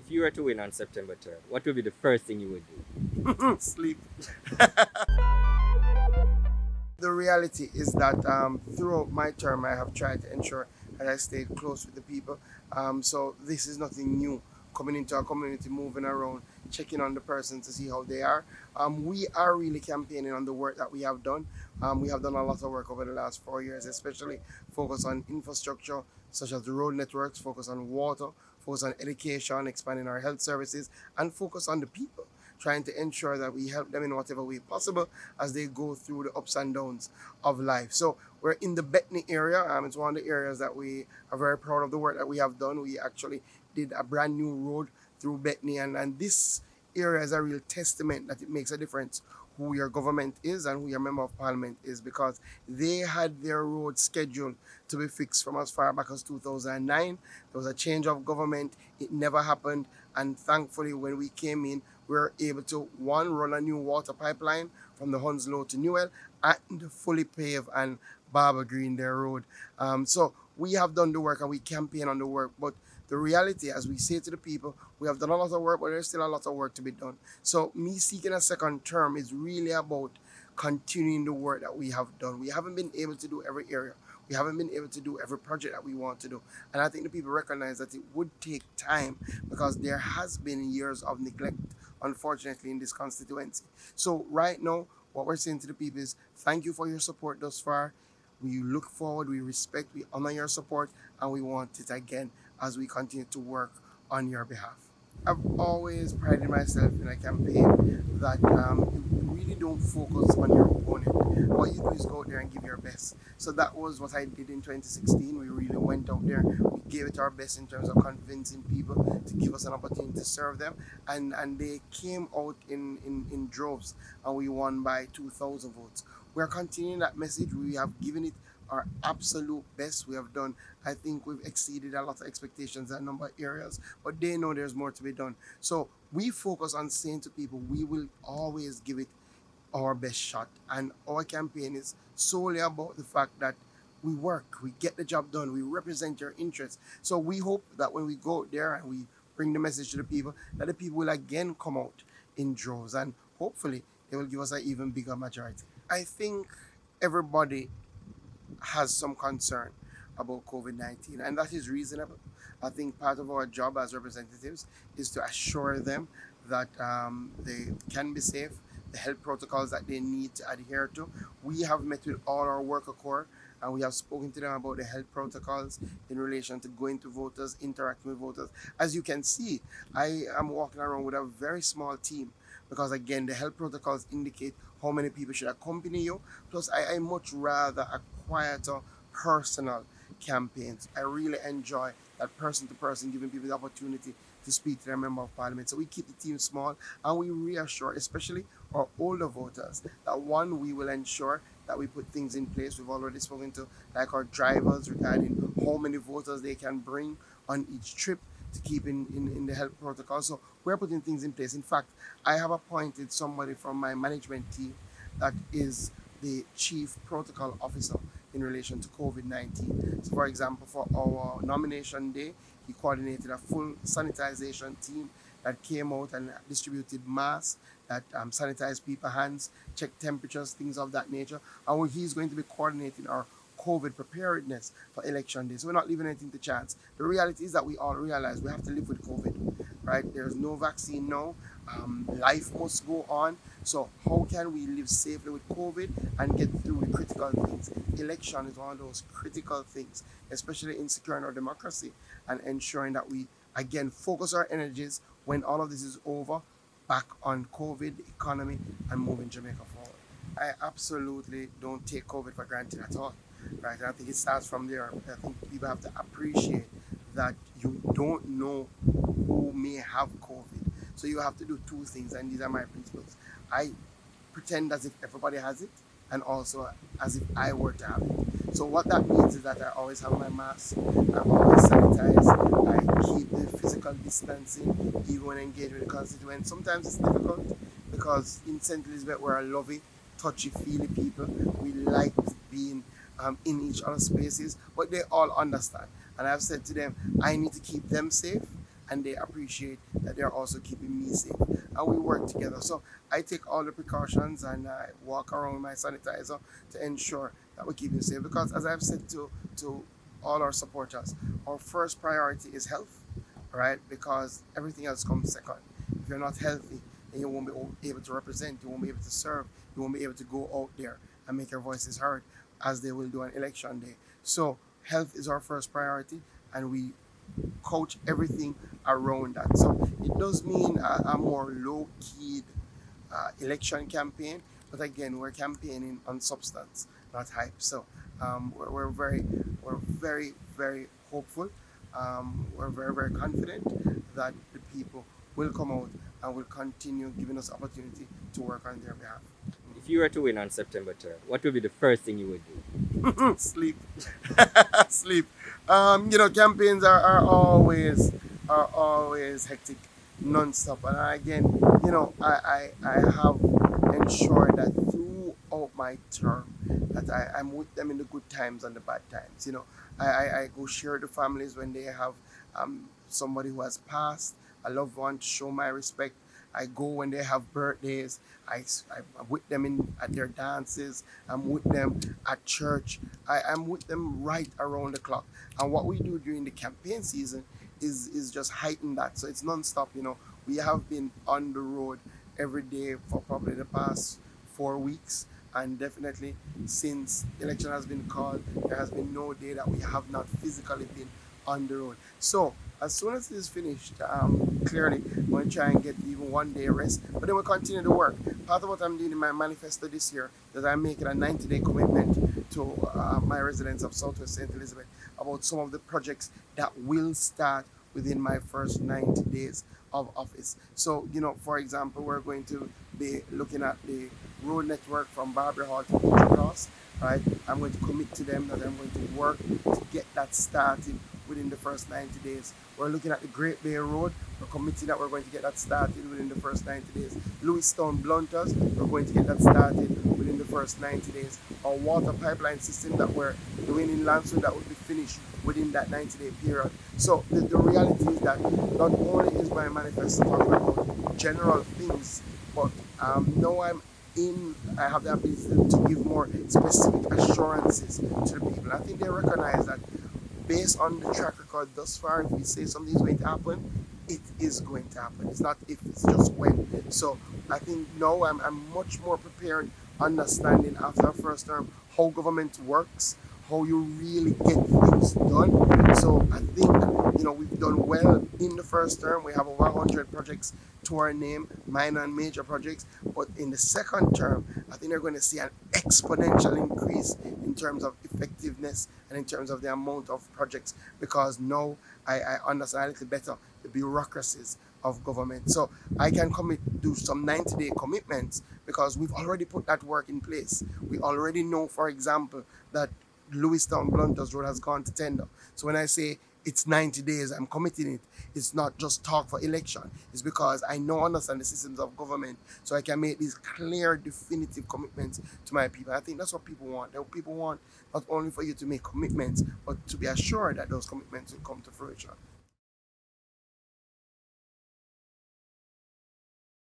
if you were to win on September 3rd, what would be the first thing you would do? Sleep. The reality is that throughout my term, I have tried to ensure that I stayed close with the people. So this is nothing new. Coming into our community, moving around, checking on the person to see how they are. We are really campaigning on the work that we have done. We have done a lot of work over the last 4 years, especially focus on infrastructure such as the road networks, focus on water, focus on education, expanding our health services, and focus on the people, trying to ensure that we help them in whatever way possible as they go through the ups and downs of life. So we're in the Bethany area. It's one of the areas that we are very proud of the work that we have done. We actually did a brand new road through Bethany, and this area is a real testament that it makes a difference who your government is and who your member of parliament is, because they had their road scheduled to be fixed from as far back as 2009. There was a change of government. It never happened. And thankfully, when we came in, we were able to, one, run a new water pipeline from the Hounslow to Newell and fully pave and Barber Green their road. So we have done the work and we campaign on the work. But the reality, as we say to the people, we have done a lot of work, but there's still a lot of work to be done. So me seeking a second term is really about continuing the work that we have done. We haven't been able to do every area. We haven't been able to do every project that we want to do. And I think the people recognize that it would take time because there has been years of neglect, unfortunately, in this constituency. So right now, what we're saying to the people is thank you for your support thus far. We look forward, we respect, we honor your support, and we want it again as we continue to work on your behalf. I've always prided myself in a campaign that you really don't focus on your opponent. What you do is go out there and give your best. So that was what I did in 2016. We really went out there, we gave it our best in terms of convincing people to give us an opportunity to serve them. And they came out in droves and we won by 2,000 votes. We're continuing that message. We have given it our absolute best. We have done, I think we've exceeded a lot of expectations in a number of areas, but they know there's more to be done. So we focus on saying to people, we will always give it our best shot. And our campaign is solely about the fact that we work, we get the job done, we represent your interests. So we hope that when we go out there and we bring the message to the people, that the people will again come out in droves and hopefully they will give us an even bigger majority. I think everybody has some concern about COVID-19, and that is reasonable. I think part of our job as representatives is to assure them that they can be safe, the health protocols that they need to adhere to. We have met with all our worker corps and we have spoken to them about the health protocols in relation to going to voters, interacting with voters. As you can see, I am walking around with a very small team because again, the health protocols indicate how many people should accompany you. Plus, I much rather a quieter, personal campaigns. I really enjoy that person-to-person, giving people the opportunity to speak to their member of parliament. So we keep the team small and we reassure, especially our older voters, that one, we will ensure that we put things in place. We've already spoken to like our drivers regarding how many voters they can bring on each trip to keep in the health protocol. So we're putting things in place. In fact, I have appointed somebody from my management team that is the chief protocol officer in relation to COVID-19. So for example, for our nomination day, he coordinated a full sanitization team that came out and distributed masks, that sanitized people's hands, checked temperatures, things of that nature. And he's going to be coordinating our COVID preparedness for election day. So we're not leaving anything to chance. The reality is that we all realize we have to live with COVID, right? There's no vaccine now. Life must go on. So how can we live safely with COVID and get through the critical things? Election is one of those critical things, especially in securing our democracy and ensuring that we, again, focus our energies when all of this is over, back on COVID, the economy, and moving Jamaica forward. I absolutely don't take COVID for granted at all, right? And I think it starts from there. I think people have to appreciate that you don't know who may have COVID. So you have to do two things, and these are my principles. I pretend as if everybody has it, and also as if I were to have it. So what that means is that I always have my mask, I'm always sanitized, I keep the physical distancing, even when engaged with the constituent. Sometimes it's difficult because in St. Elizabeth we're a lovey, touchy-feely people. We like being in each other's spaces, but they all understand. And I've said to them, I need to keep them safe, and they appreciate that they're also keeping me safe. And we work together. So I take all the precautions and I walk around with my sanitizer to ensure that we keep you safe. Because as I've said to all our supporters, our first priority is health, right? Because everything else comes second. If you're not healthy, then you won't be able to represent, you won't be able to serve, you won't be able to go out there and make your voices heard as they will do on election day. So health is our first priority, and we coach everything around that. So it does mean a more low-key election campaign, but again, we're campaigning on substance, not hype. So we're very hopeful. We're very confident that the people will come out and will continue giving us opportunity to work on their behalf. If you were to win on September 3rd, what would be the first thing you would do? Sleep. Sleep. Campaigns are always hectic, non-stop. And again, I have ensured that throughout my term that I'm with them in the good times and the bad times. I go share the families when they have somebody who has passed, a loved one, to show my respect. I go when they have birthdays. I'm with them at their dances. I'm with them at church. I'm with them right around the clock. And what we do during the campaign season is just heighten that. So it's non-stop. We have been on the road every day for probably the past 4 weeks. And definitely since the election has been called, there has been no day that we have not physically been on the road. So as soon as it is finished, clearly I'm going to try and get even one day rest, but then we'll continue to work. Part of what I'm doing in my manifesto this year is I'm making a 90-day commitment to my residents of Southwest St. Elizabeth about some of the projects that will start within my first 90 days of office. So, for example, we're going to be looking at the road network from Barbary Hall to Beach Cross, right? I'm going to commit to them that I'm going to work to get that started within the first 90 days. We're looking at the Great Bay Road. We're committing that we're going to get that started within the first 90 days. Lewistown Blunters, we're going to get that started within the first 90 days. Our water pipeline system that we're doing in Lansing, that will be finished within that 90-day period. So the reality is that not only is my manifesto talking about general things, but now I have the ability to give more specific assurances to the people. I think they recognize that based on the track record thus far, if we say something is going to happen, it is going to happen. It's not if, it's just when. So I think now I'm much more prepared, understanding after first term how government works, how you really get things done. So I think we've done well in the first term. We have over 100 projects to our name, minor and major projects. But in the second term, I think they're going to see an exponential increase in terms of effectiveness and in terms of the amount of projects, because now I understand a little better the bureaucracies of government. So I can do some 90-day commitments because we've already put that work in place. We already know, for example, that Lewistown Blunters Road has gone to tender. So when I say it's 90 days, I'm committing it. It's not just talk for election. It's because I know, understand the systems of government, so I can make these clear, definitive commitments to my people. I think that's what people want. People want not only for you to make commitments, but to be assured that those commitments will come to fruition.